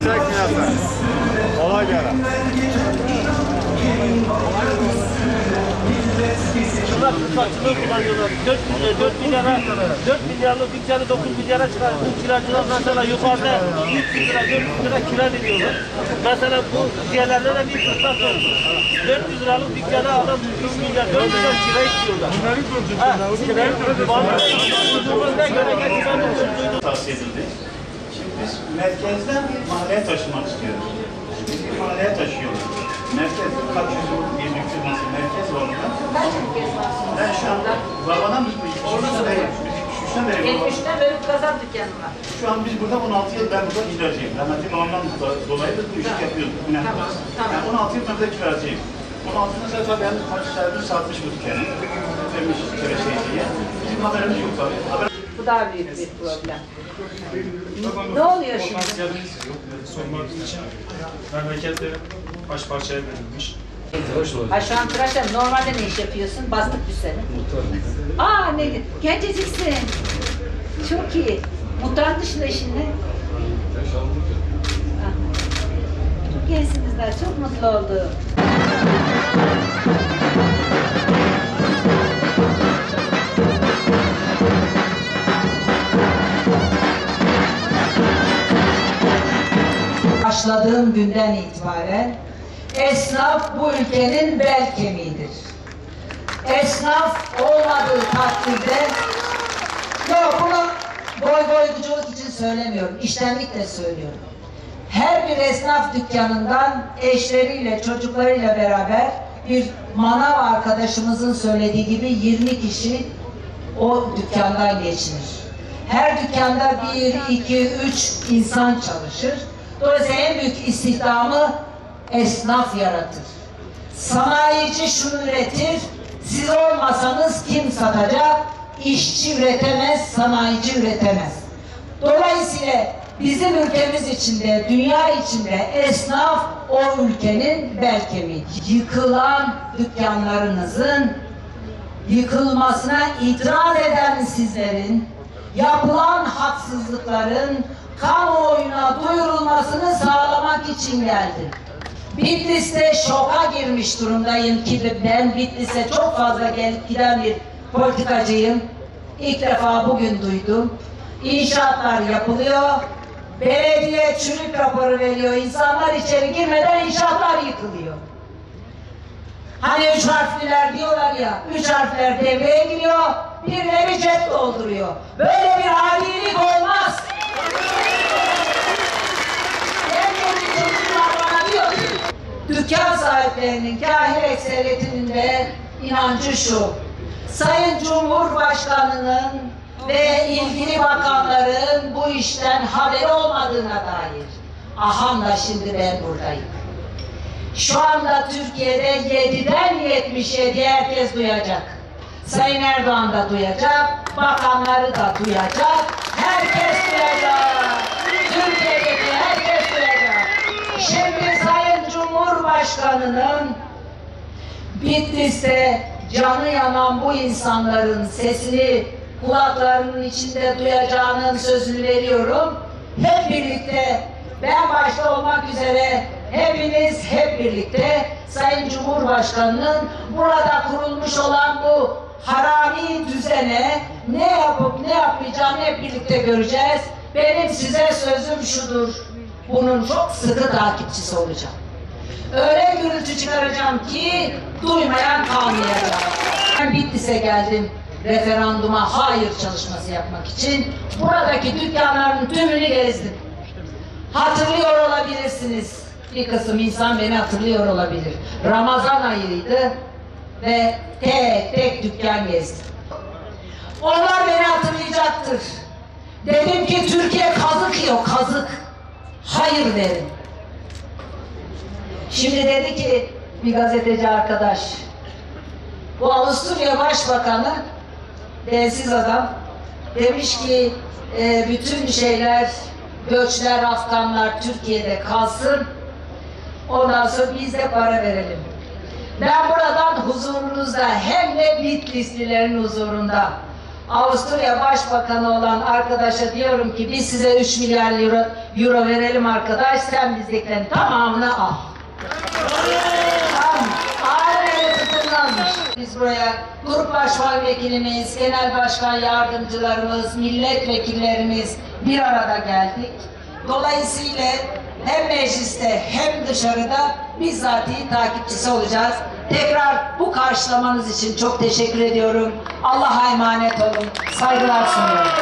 Kolay gelsin. Şunlar fırsatçılığı kullanıyorlar. 4 milyarlık dükkanı 9 milyara çıkar. Bu kiracılar mesela yukarıda 300 lira 400 lira kira veriyorlar. Mesela bu diğerlerde de bir fırsat var. 400 liralık dükkanı adam 3 milyar 4 milyar kira istiyorlar. Bunları gördük. Bunlara göre gerçekten tavsiye edildi. Şimdi biz merkezden mahalleye taşımak istiyoruz. Biz bir mahalleye taşıyoruz. Merkez kaç yüz bir dükkanı merkez var orada. Kaç merkez var? Ben şu anda babadan şuştan beri 70'ten beri kazan dükkanı var. şu an biz burada 16 yıl ben burada kiracıyım. Rahmetli babamdan dolayı da bu işi yapıyoruz. Tamam. Yani 16 yıl ben burada kiracıyım. 16 yıl sonra tabii ben kaç sahibim satmış bu dükkanı. Vermiş şeyciye. Bizim haberimiz yok tabii. Bu daha büyük bir problem. Ne oluyor şimdi? Sormak için memlekette baş parçaya verilmiş. Ha şu an tıraşlar normalde ne iş yapıyorsun? Bastık bir sene. Aa ne? Genceciksin. Çok iyi. Muhtar dışında işin ne? Ah. Çok gençsiniz daha. Çok mutlu oldum. Başladığım günden itibaren esnaf bu ülkenin bel kemiğidir. Esnaf olmadığı takdirde, yok bunu boyguculuk için söylemiyorum, içtenlikle söylüyorum. Her bir esnaf dükkanından eşleriyle, çocuklarıyla beraber bir manav arkadaşımızın söylediği gibi 20 kişi o dükkandan geçinir. Her dükkanda 1, 2, 3 insan çalışır. Dolayısıyla en büyük istihdamı esnaf yaratır. Sanayici şunu üretir, siz olmasanız kim satacak? İşçi üretemez, sanayici üretemez. Dolayısıyla bizim ülkemiz içinde, dünya içinde esnaf o ülkenin bel kemiği. Yıkılan dükkanlarınızın yıkılmasına itiraz eden sizlerin, yapılan haksızlıkların kamuoyuna duyurulmasını sağlamak için geldim. Bitlis'te şoka girmiş durumdayım ki ben Bitlis'e çok fazla gelip giden bir politikacıyım. İlk defa bugün duydum. İnşaatlar yapılıyor. Belediye çürük raporu veriyor. İnsanlar içeri girmeden inşaatlar yıkılıyor. Hani 3 harfliler diyorlar ya, 3 harfler devreye giriyor, birileri cep dolduruyor. Böyle bir adilik olmaz. Dükkan sahiplerinin, kahir ekseriyetinin de inancı şu: Sayın Cumhurbaşkanı'nın ve ilgili bakanların bu işten haberi olmadığına dair. Aham da şimdi ben buradayım. Şu anda Türkiye'de 7'den 77'ye herkes duyacak. Sayın Erdoğan da duyacak, bakanları da duyacak, herkes duyacak. Türkiye'deki herkes duyacak. Şimdi Sayın Cumhurbaşkanı'nın Bitlis'te canı yanan bu insanların sesini kulaklarının içinde duyacağının sözünü veriyorum. Hep birlikte, ben başta olmak üzere hepiniz hep birlikte Sayın Cumhurbaşkanı'nın burada kurulmuş olan bu harami düzene ne yapıp ne yapmayacağını hep birlikte göreceğiz. Benim size sözüm şudur: bunun çok sıkı takipçisi olacağım. Öyle gürültü çıkaracağım ki duymayan kalmayacak. Ben Bitlis'e geldim referanduma hayır çalışması yapmak için. Buradaki dükkanların tümünü gezdim. Hatırlıyor olabilirsiniz. Bir kısım insan beni hatırlıyor olabilir. Ramazan ayıydı ve tek tek dükkan gezdim. Onlar beni hatırlayacaktır. Dedim ki Türkiye kazık yiyor, kazık. Hayır dedim. Şimdi dedi ki bir gazeteci arkadaş, bu Avusturya Başbakanı, densiz adam, demiş ki bütün şeyler, göçler, Afganlar Türkiye'de kalsın, ondan sonra biz de para verelim. Ben buradan huzurunuzda hem de Bitlislilerin huzurunda Avusturya Başbakanı olan arkadaşa diyorum ki biz size 3 milyar euro verelim arkadaş, sen bizdekilerin tamamını al. Tamam. Aile tutunlanmış. Biz buraya grup başkan vekilimiz, genel başkan yardımcılarımız, milletvekillerimiz bir arada geldik. Dolayısıyla hem mecliste hem dışarıda bizzatihi takipçisi olacağız. Tekrar bu karşılamanız için çok teşekkür ediyorum. Allah'a emanet olun. Saygılar sunuyorum.